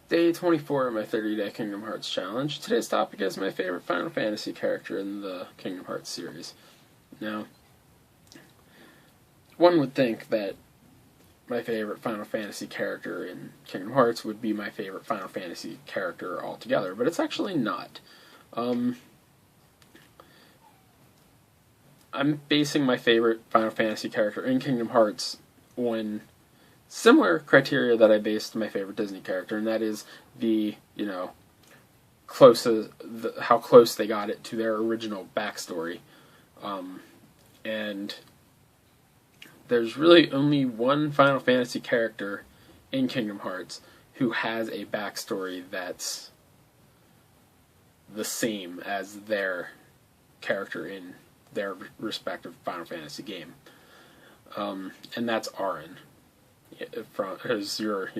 Day 24 of my 30-day Kingdom Hearts challenge. Today's topic is my favorite Final Fantasy character in the Kingdom Hearts series. Now, one would think that my favorite Final Fantasy character in Kingdom Hearts would be my favorite Final Fantasy character altogether, but it's actually not. I'm basing my favorite Final Fantasy character in Kingdom Hearts on similar criteria that I based my favorite Disney character, and that is how close they got it to their original backstory. And there's really only one Final Fantasy character in Kingdom Hearts who has a backstory that's the same as their character in their respective Final Fantasy game. And that's Auron. He's your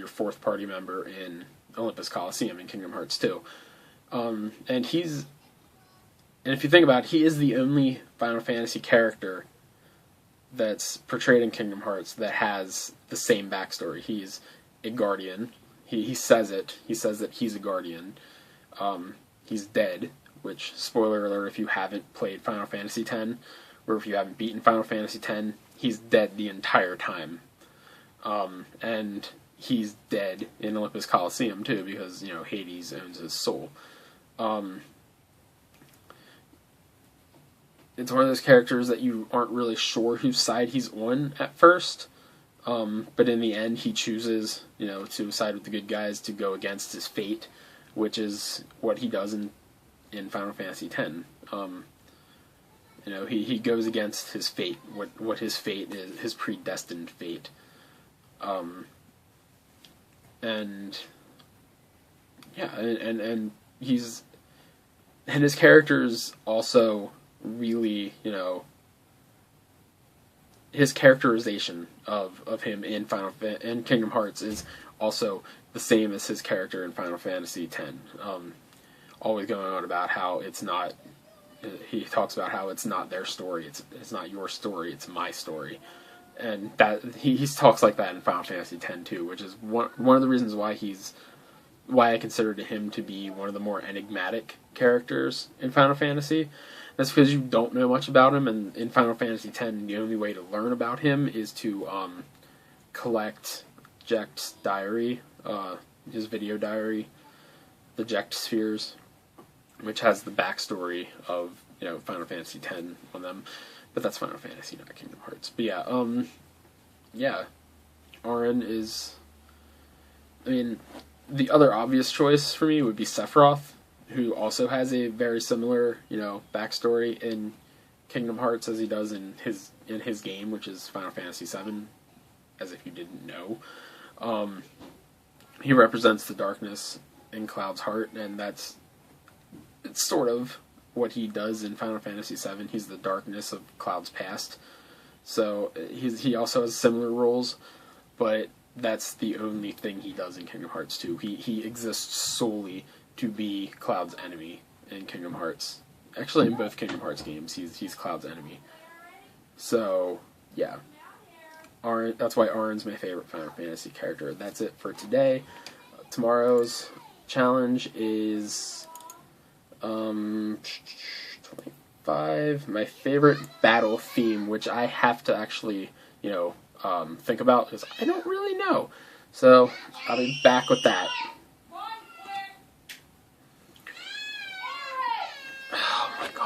fourth party member in Olympus Coliseum in Kingdom Hearts 2. And if you think about it, he is the only Final Fantasy character that's portrayed in Kingdom Hearts that has the same backstory. He's a guardian. He says it. He says that he's a guardian. He's dead, which, spoiler alert, if you haven't played Final Fantasy X, or if you haven't beaten Final Fantasy X, he's dead the entire time. And he's dead in Olympus Coliseum, too, because, Hades owns his soul. It's one of those characters that you aren't really sure whose side he's on at first, but in the end he chooses, to side with the good guys, to go against his fate, which is what he does in Final Fantasy X. He goes against his fate, what his fate is, his predestined fate. And his character's also really, his characterization of him in Kingdom Hearts is also the same as his character in Final Fantasy X. Always going on about how he talks about how it's not their story, it's not your story, it's my story. And that he talks like that in Final Fantasy X too, which is one of the reasons why I considered him to be one of the more enigmatic characters in Final Fantasy. That's because you don't know much about him, and in Final Fantasy X, the only way to learn about him is to collect Jecht's diary, his video diary, the Jecht Spheres, which has the backstory of Final Fantasy X on them. But that's Final Fantasy, not Kingdom Hearts. But Auron is... the other obvious choice for me would be Sephiroth, who also has a very similar, backstory in Kingdom Hearts as he does in his game, which is Final Fantasy VII, as if you didn't know. He represents the darkness in Cloud's heart, and it's sort of what he does in Final Fantasy VII. He's the darkness of Cloud's past. So he also has similar roles, but that's the only thing he does in Kingdom Hearts 2. He exists solely to be Cloud's enemy in Kingdom Hearts. Actually, in both Kingdom Hearts games, he's Cloud's enemy. So, yeah. That's why Auron's my favorite Final Fantasy character. That's it for today. Tomorrow's challenge is 25. My favorite battle theme, which I have to actually, think about, because I don't really know. So, I'll be back with that.